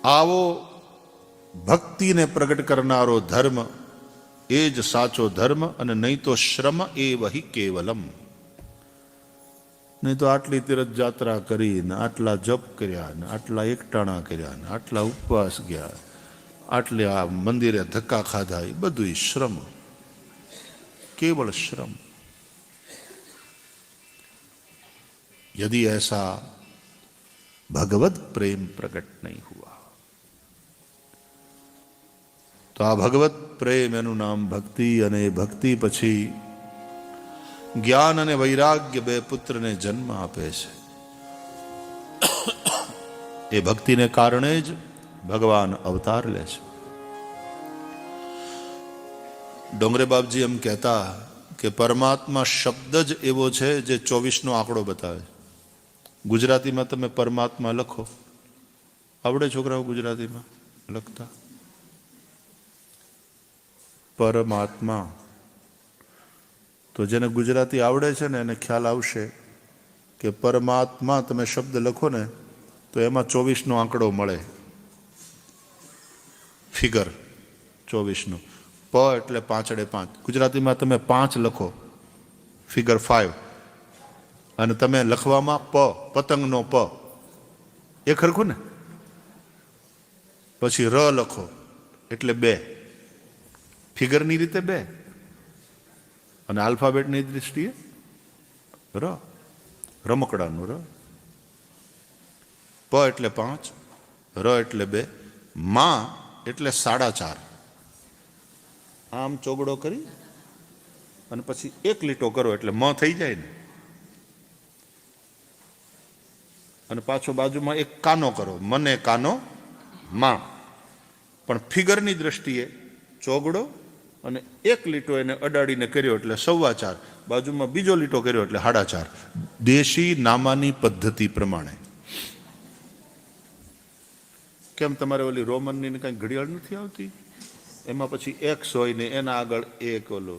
આવો ભક્તિને પ્રગટ કરનારો ધર્મ એ જ સાચો ધર્મ, અને નહીં તો શ્રમ એ વહી કેવલમ. નહીં તો આટલી તીરથ જાત્રા કરીને, આટલા જપ કર્યા ને, આટલા એકટાણા કર્યા ને, આટલા ઉપવાસ ગયા, આટલે આ મંદિરે ધક્કા ખાધા, એ બધું શ્રમ, केवल श्रम. यदि ऐसा भगवत प्रेम प्रकट नहीं हुआ तो आ भगवत प्रेम एनु नाम भक्ति, અને ભક્તિ પછી જ્ઞાન અને વૈરાગ્ય બે પુત્રને જન્મ આપે છે. એ ભક્તિને કારણે જ ભગવાન અવતાર લે છે. ડોંગરે બાપજી એમ કહેતા કે પરમાત્મા શબ્દ જ એવો છે જે 24નો આંકડો બતાવે. ગુજરાતીમાં તમે પરમાત્મા લખો, આવડે છોકરાઓ ગુજરાતીમાં લખતા? પરમાત્મા, તો જેને ગુજરાતી આવડે છે ને એને ખ્યાલ આવશે કે પરમાત્મા તમે શબ્દ લખો ને તો એમાં 24નો આંકડો મળે, ફિગર 24નું. પ એટલે 5 ગુજરાતીમાં તમે 5 લખો, ફિગર 5, અને તમે લખવામાં પતંગનો પ, એ ખરખું ને. પછી ર લખો એટલે 2, ફિગરની રીતે 2, અને આલ્ફાબેટની દૃષ્ટિએ ર, રમકડાનું ર. પ એટલે 5, ર એટલે 2, મા એટલે 4.5. આમ ચોગડો કરી અને પછી 1 લીટો કરો એટલે મ થઈ જાય ને, અને પાછો બાજુમાં એક કાનો કરો, મને કાનો માં. પણ ફિગરની દ્રષ્ટિએ ચોગડો અને 1 લીટો એને અડાડીને કર્યો એટલે 4.25, બાજુમાં બીજો લીટો કર્યો એટલે 4.5. દેશી નામાની પદ્ધતિ પ્રમાણે. કેમ તમારે ઓલી રોમનની કઈ ઘડિયાળ નથી આવતી? એમાં પછી એક્સ હોય ને એના આગળ 1 ઓલો,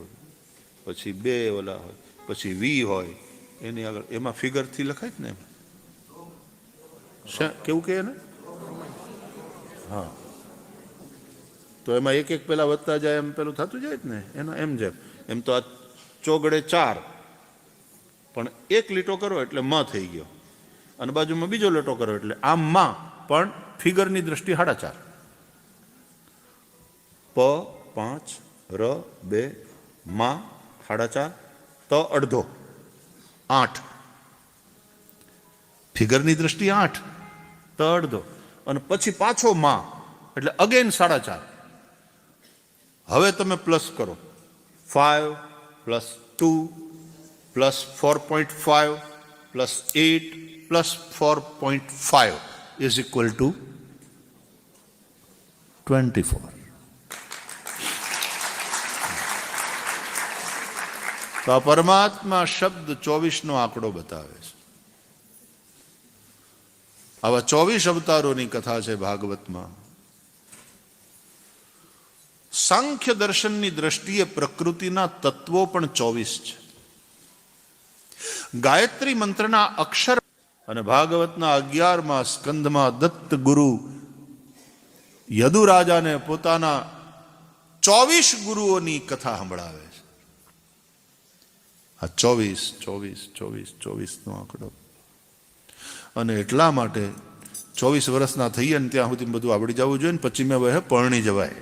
પછી 2 ઓલા હોય, પછી વી હોય એની આગળ, એમાં ફિગરથી લખાય જ ને. કેવું કહે ને? હા, તો એમાં 1 પેલા વધતા જાય એમ પેલું થતું જાય જ ને, એના એમ જેમ. એમ તો આ ચોગડે 4, પણ 1 લીટો કરો એટલે મ થઈ ગયો, અને બાજુમાં બીજો લીટો કરો એટલે આમ માં, પણ ફિગરની દ્રષ્ટિ 4.5. પ 5, ર 2, મા 4.5, ત અડધો 8, ફિગરની દ્રષ્ટિ 8, ત અડધો, અને પછી પાછો મા એટલે અગેન 4.5. હવે તમે પ્લસ કરો, 5 + 2 + 4.5 + 8 + 4.5 = 24. તો આ પરમાત્મા શબ્દ 24નો આંકડો બતાવે છે. આવા 24 અવતારોની કથા છે ભાગવતમાં. સાંખ્ય દર્શનની દ્રષ્ટિએ પ્રકૃતિના તત્વો પણ 24 છે. ગાયત્રી મંત્રના અક્ષર, અને ભાગવતના 11મા સ્કંધમાં દત્ત ગુરુ યદુરાજાને પોતાના 24 ગુરુઓની કથા સંભળાવે છે. આ 24નો આંકડો. અને એટલા માટે 24 વર્ષના થઈએ ને ત્યાં સુધી બધું આવડી જવું જોઈએ ને, 25મે વયે પરણી જવાય.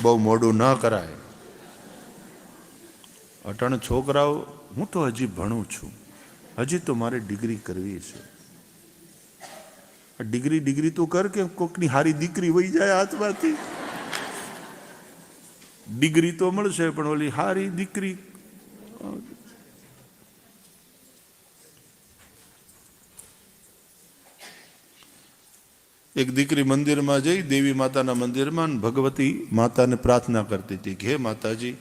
બહુ મોડું ન કરાય. અટાણે છોકરાઓ, હું તો હજી ભણું છું, હજી તો મારે ડિગ્રી કરવી છે. ડિગ્રી તો કર કે કોકની હારી દીકરી વહી જાય હાથમાંથી. ડિગ્રી તો મળશે પણ ઓલી હારી દીકરી. એક દીકરી મંદિરમાં જઈ, દેવી માતાના મંદિરમાં, ભગવતી માતાને પ્રાર્થના કરતી હતી કે હે માતાજી,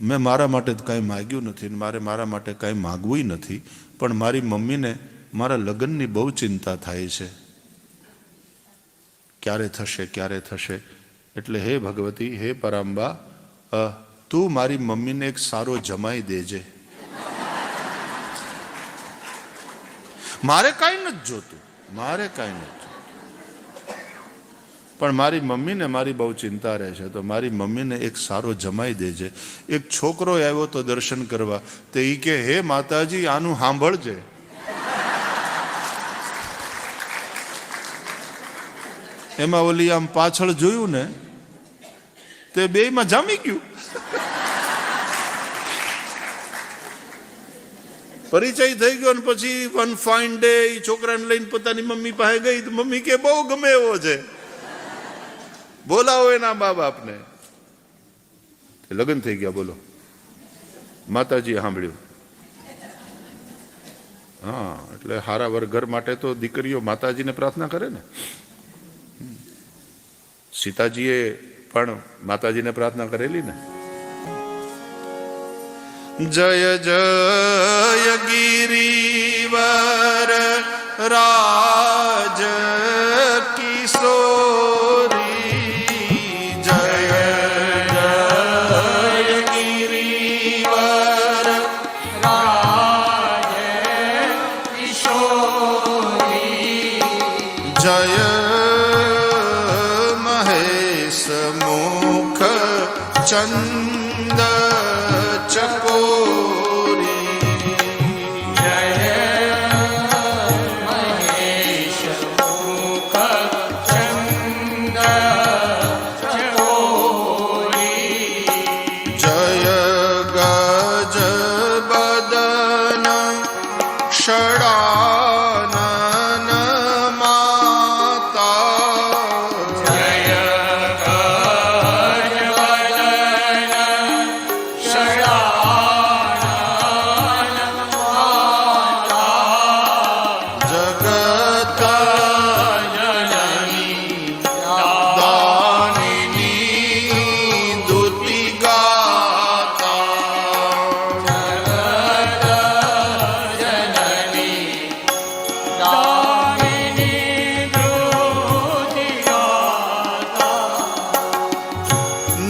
મેં મારા માટે કાંઈ માગ્યું નથી, મારા માટે કાંઈ માગવું નથી, પણ મારી મમ્મીને મારા લગ્નની બહુ ચિંતા થાય છે, ક્યારે થશે. એટલે હે ભગવતી, હે પરાંબા, તું મારી મમ્મીને એક સારો જમાઈ દેજે, મારે કાંઈ નથી જોતું. મારે કાંઈ નથી, પણ મારી મમ્મીને મારી બહુ ચિંતા રહે છે, તો મારી મમ્મીને એક સારો જમાઈ દેજે. એક છોકરો આવ્યો તો દર્શન કરવા, તો એ કે હે માતાજી આનું સાંભળજે. એમાં ઓલી આમ પાછળ જોયું ને તે બેયમાં જામી ગયું. પરિચય થઈ ગયો ને પછી વન ફાઇન ડે છોકરાને લઈને પોતાની મમ્મી પાસે ગઈ, તો મમ્મી કે બહુ ગમે એવો છે, બોલાવો એના મા બાપને. લગ્ન થઈ ગયા, બોલો, માતાજીએ સાંભળ્યું. હા, એટલે હારા ઘર માટે તો દીકરીઓ માતાજીને પ્રાર્થના કરે ને. સીતાજીએ પણ માતાજીને પ્રાર્થના કરેલી ને. જય જય ગિરિવર રાજ કિશોરી, જય જય ગિરિવર રાજ કિશોરી, જય મહેશ મુખ ચંદ ચકોરી, જય મહેશ મુખ ચંદ ચકોરી, જય ગજ બદન ષડાનન માતા, જય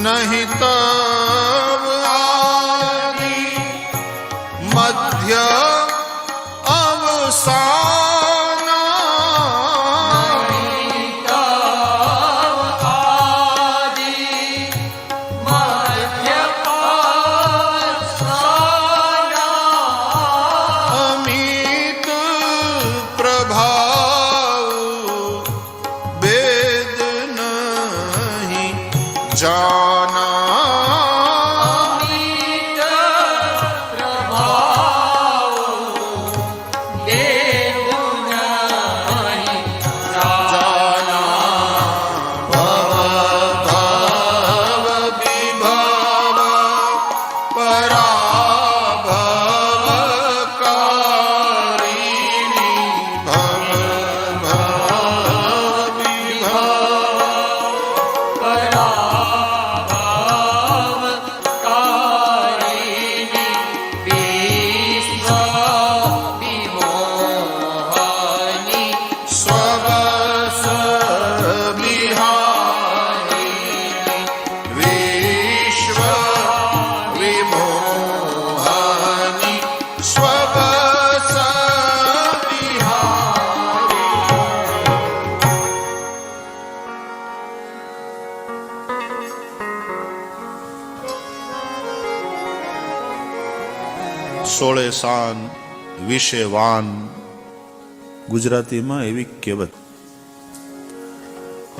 નહીં તવ આદિ મધ્ય અવસાન, નહીં તવ આદિ મધ્ય અવસાન, અમિત પ્રભાવ વેદ નહીં જાના, અમિત પ્રભાવ દેવ નહીં જાના, ભવ ભવ વિભવ પરાભવ કારિણી, ભવ ભવ વિભવ સોળે શાન વિશે વાન, ગુજરાતીમાં એવી કહેવત.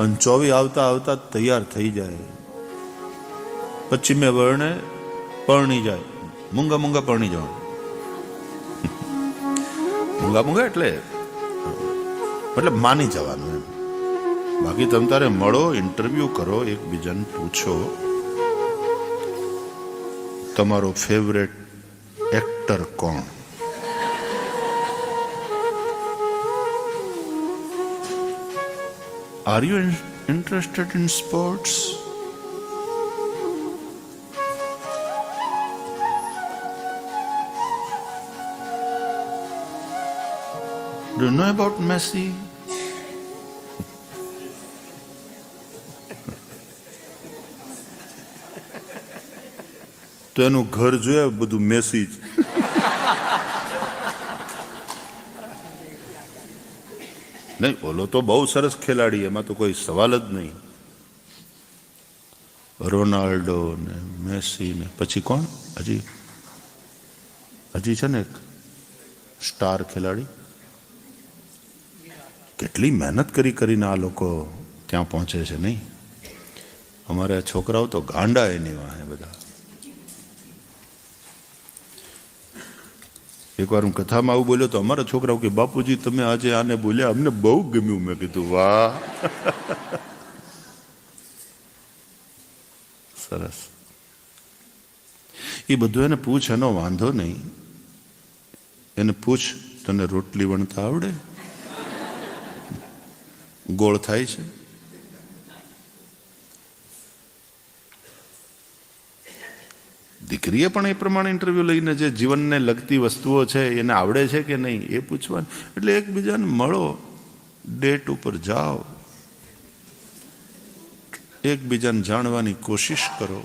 અને 24 આવતા આવતા તૈયાર થઈ જાય, પશ્ચિમે વર્ણે પરણી જાય, મૂંગા મૂંગા પરણી જવાનું. મૂંગા મૂંગા એટલે મતલબ માની જવાનું એમ. બાકી તમે તારે મળો, ઇન્ટરવ્યુ કરો, એકબીજાને પૂછો તમારો ફેવરેટ એક્ટર કોણ. Are you interested in sports? Do you know about Messi? તો એનું ઘર જોયા બધું મેસી જ. નહીં, ઓલો તો બહુ સરસ ખેલાડી, એમાં તો કોઈ સવાલ જ નહીં. રોનાલ્ડો ને મેસી ને પછી કોણ હજી છે ને એક સ્ટાર ખેલાડી. કેટલી મહેનત કરીને આ લોકો ત્યાં પહોંચે છે નહીં. અમારે છોકરાઓ તો ગાંડા એની વાહે બધા. એકવાર હું કથામાં આવું બોલ્યો તો અમારા છોકરાઓ કે બાપુજી તમે આજે આને બોલ્યા, અમને બહુ ગમ્યું. મેં કીધું વાહ, સરસ. એ બધું એને પૂછ, એનો વાંધો નહીં. એને પૂછ, તને રોટલી વણતા આવડે? ગોળ થાય છે? દીકરીએ પણ એ પ્રમાણે ઇન્ટરવ્યુ લઈને જે જીવનને લગતી વસ્તુઓ છે એને આવડે છે કે નહીં એ પૂછવાનું. એટલે એકબીજાને મળો, ડેટ ઉપર જાઓ, એકબીજાને જાણવાની કોશિશ કરો.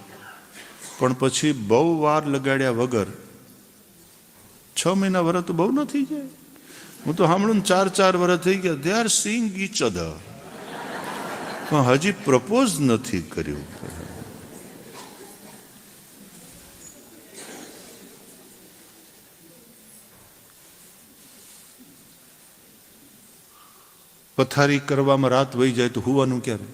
પણ પછી બહુ વાર લગાડ્યા વગર 6 મહિના વર્ષ તો બહુ ન થઈ જાય. હું તો સાંભળું ને 4 વર્ષ થઈ ગયા, they are seeing each other, પણ હજી પ્રપોઝ નથી કર્યું. પથારી કરવામાં રાત વહી જાય તો હુવાનું ક્યારે?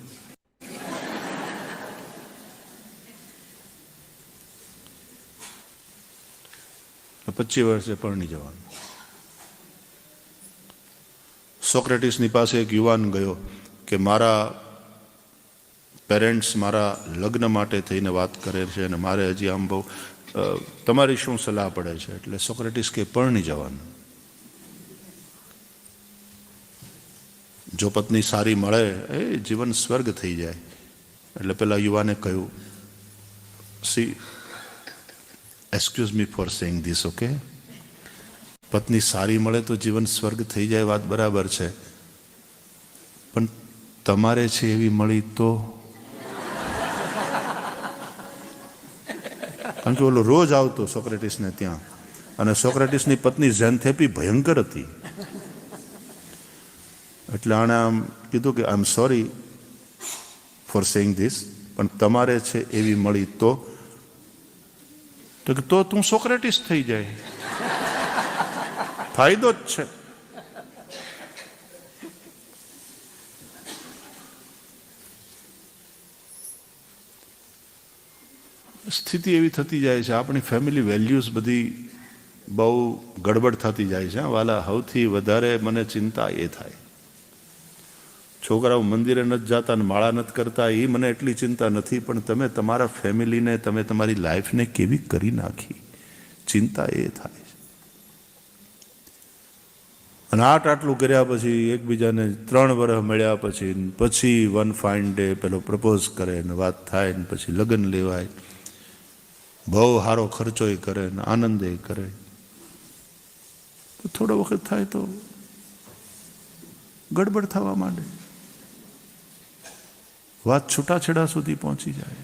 25 વર્ષે પરણી જવાનું. સોક્રેટિસની પાસે એક યુવાન ગયો કે મારા પેરેન્ટ્સ મારા લગ્ન માટે થઈને વાત કરે છે અને મારે હજી આમ બહુ તમારી શું સલાહ પડે છે? એટલે સોક્રેટિસ કે પરણી જવાનું. જો પત્ની સારી મળે એ જીવન સ્વર્ગ થઈ જાય. એટલે પેલા યુવાને કહ્યું, C excuse me for saying this, okay, પત્ની સારી મળે તો જીવન સ્વર્ગ થઈ જાય, વાત બરાબર છે, પણ તમારે છે એવી મળી તો? કારણ કે ઓલો રોજ આવતો સોક્રેટિસને ત્યાં, અને સોક્રેટિસની પત્ની ઝેન્થેપી ભયંકર હતી. એટલે આણે આમ કીધું કે I am sorry for saying this, પણ તમારે છે એવી મળી તો? તો તું સોક્રેટિસ થઈ જાય, ફાયદો જ છે. સ્થિતિ એવી થતી જાય છે, આપણી ફેમિલી વેલ્યુઝ બધી બહુ ગડબડ થતી જાય છે. વાલા, સૌથી વધારે મને ચિંતા એ થાય, છોકરાઓ મંદિરે નથી જતા ને માળા નથી કરતા, એ મને એટલી ચિંતા નથી, પણ તમે તમારા ફેમિલીને, તમે તમારી લાઈફને કેવી કરી નાખી, ચિંતા એ થાય. અને આટલું કર્યા પછી એકબીજાને 3 વર્ષ મળ્યા પછી વન ફાઇન ડે પેલો પ્રપોઝ કરે ને વાત થાય ને પછી લગ્ન લેવાય, બહુ સારો ખર્ચોય કરે ને આનંદે કરે. થોડો વખત થાય તો ગડબડ થવા માંડે, વાત છૂટાછેડા સુધી પહોંચી જાય.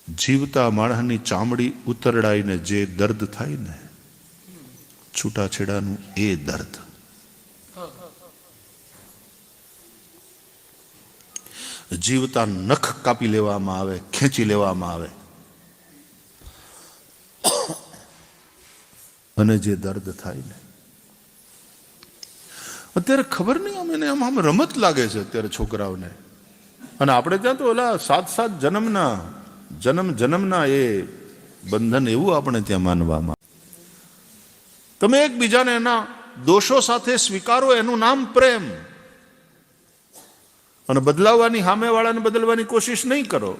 જીવતા માણસની ચામડી ઉતરડાઈને જે દર્દ થાય ને, છૂટાછેડાનું એ દર્દ. જીવતા નખ કાપી લેવામાં આવે, ખેંચી લેવામાં આવે અને જે દર્દ થાય ને, અત્યારે ખબર નહીં, અમે આમ રમત લાગે છે અત્યારે છોકરાઓને. અને આપણે ત્યાં તો ઓલા 7 જન્મના એ બંધન એવું આપણે ત્યાં માનવામાં. તમે એકબીજાને એના દોષો સાથે સ્વીકારો, એનું નામ પ્રેમ. અને બદલાવવાની, સામેવાળાને બદલવાની કોશિશ નહીં કરો.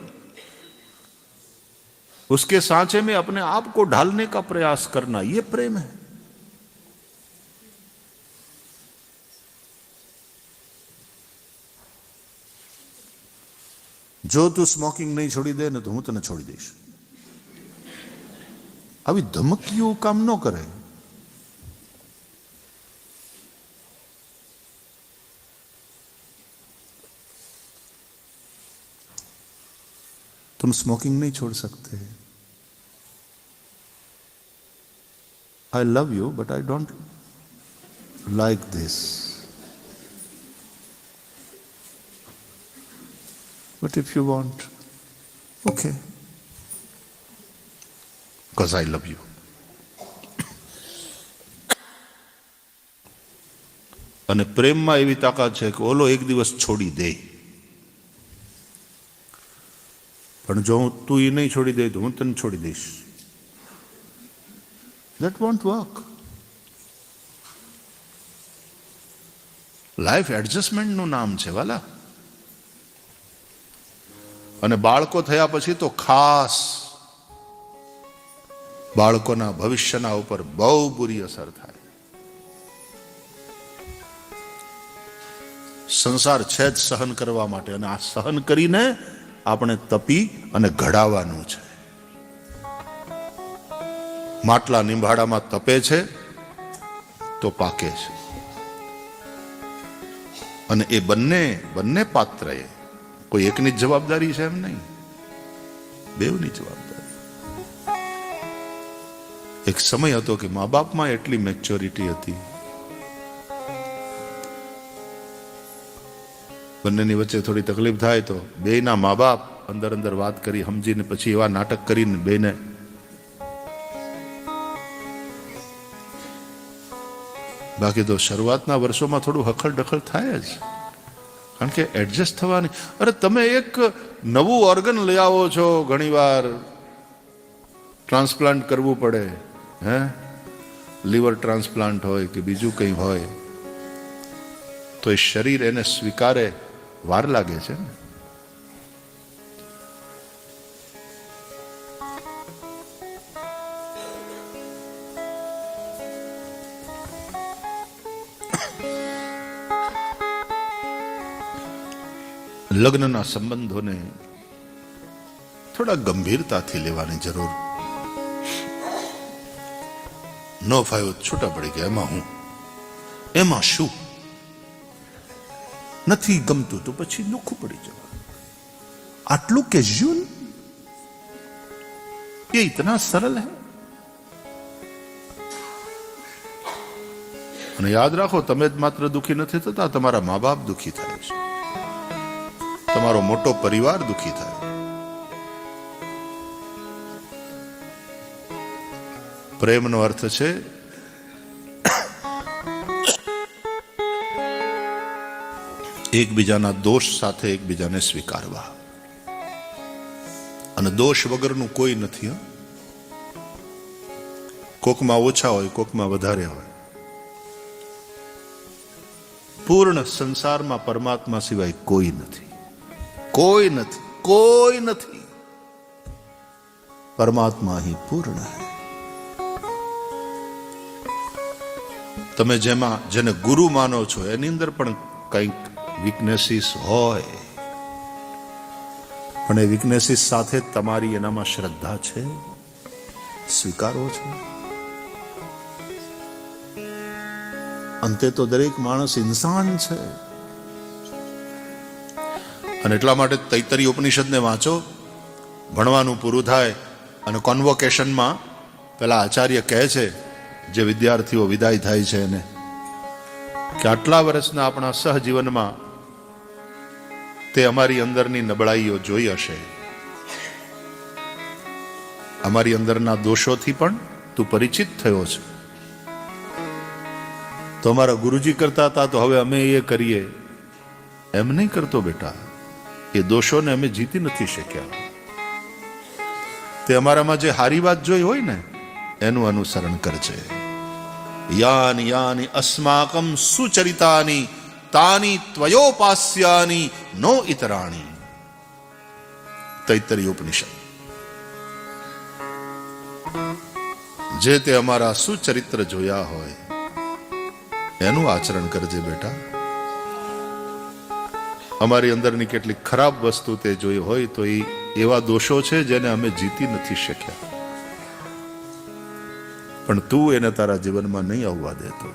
उसके सांचे में अपने आप को ढालने का प्रयास करना, ये प्रेम है. જો તું સ્મોકિંગ નહીં છોડી દે ને તો હું તને છોડી દઈશ. આવી ધમકીઓ કામ ન કરે. तुम स्मोकिंग नहीं छोड़ सकते, I love you, but I don't like this. But if you want, okay. Because I love you. અને પ્રેમમાં એવી તાકાત છે કે ઓલો એક દિવસ છોડી દે, પણ જો તું એ નહીં છોડી દે તો હું તને છોડી દઈશ. That won't work. લાઈફ એડજસ્ટમેન્ટનું નામ છે વાલા. અને બાળકો થયા પછી તો ખાસ બાળકોના ભવિષ્યના ઉપર બહુ બુરી અસર થાય. સંસાર છે જ સહન કરવા માટે, અને આ સહન કરીને આપણે તપી અને ઘડાવાનું છે. માટલા નિંભાડામાં તપે છે તો પાકે છે. અને એ બંને પાત્રએ કોઈ એકની જ જવાબદારી છે એમ નહીં, બેવની જવાબદારી. એક સમય હતો કે મા બાપમાં એટલી મેચ્યોરિટી હતી, બંનેની વચ્ચે થોડી તકલીફ થાય તો બેયના મા બાપ અંદર અંદર વાત કરી સમજીને પછી એવા નાટક કરીને બેને બાકી તો શરૂઆતના વર્ષોમાં થોડું હખલ ડખલ થાય જ, કારણ કે એડજસ્ટ થવાની. અરે તમે એક નવું ઓર્ગન લઈ આવો છો, ઘણીવાર ટ્રાન્સપ્લાન્ટ કરવું પડે, હે, લીવર ટ્રાન્સપ્લાન્ટ હોય કે બીજું કંઈ હોય, તો એ શરીર એને સ્વીકારે વાર લાગે છે ને. લગ્નના સંબંધોને થોડા ગંભીરતાથી લેવાની જરૂર. નો ફાયો છૂટા પડી ગયા, એમાં હું, એમાં શું, નથી ગમતું તો પછી દુઃખ પડી જવા. આટલું કેઝ્યુઅલ, ये इतना सरल है. અને યાદ રાખો, તમે જ માત્ર દુઃખી નથી થતા, તમારા મા બાપ દુઃખી થાય છે, તમારો મોટો પરિવાર દુઃખી થાય. પ્રેમનો અર્થ છે એકબીજાના દોષ સાથે એકબીજાને સ્વીકારવા. અને દોષ વગરનું કોઈ નથી. કોકમાં ઓછા હોય, કોકમાં વધારે હોય. પૂર્ણ સંસારમાં પરમાત્મા સિવાય કોઈ નથી, કોઈ નથી, કોઈ નથી. પરમાત્મા ही પૂર્ણ है. તમે જેને ગુરુ માનો છો એની અંદર પણ કંઈક વીકનેસીસ હોય, પણ એ વીકનેસીસ સાથે તમારી એનામાં શ્રદ્ધા છે, સ્વીકારો છો. અંતે તો દરેક માણસ ઇન્સાન છે. અને એટલા માટે તૈત્તરીય ઉપનિષદને વાંચો, ભણવાનું પૂરું થાય અને કોન્વોકેશનમાં પેલા આચાર્ય કહે છે, જે વિદ્યાર્થીઓ વિદાય થાય છે એને, કે આટલા વર્ષના આપણા સહજીવનમાં તે અમારી અંદરની નબળાઈઓ જોઈ હશે, અમારી અંદરના દોષોથી પણ તું પરિચિત થયો છે. તો અમારા ગુરુજી કરતા હતા તો હવે અમે એ કરીએ, એમ નહીં કરતો બેટા. એ દોષોને અમે જીતી નથી શક્યા. તે અમારામાં જે હારી વાત જોઈ હોય ને એનું અનુસરણ કરજે. યાની યાની અસ્માકમ સુચરિતાની તાની ત્વયોપાસ્યાની નો ઇતરાણી. તૈત્તરીય ઉપનિષદ. જે તે અમારા સુચરિત્ર જોયા હોય એનું આચરણ કરજે બેટા. અમારી અંદરની કેટલીક ખરાબ વસ્તુ તે જોઈ હોય તો એ એવા દોષો છે જેને અમે જીતી નથી શક્યા, પણ તું એને તારા જીવનમાં નહીં આવવા દેતો.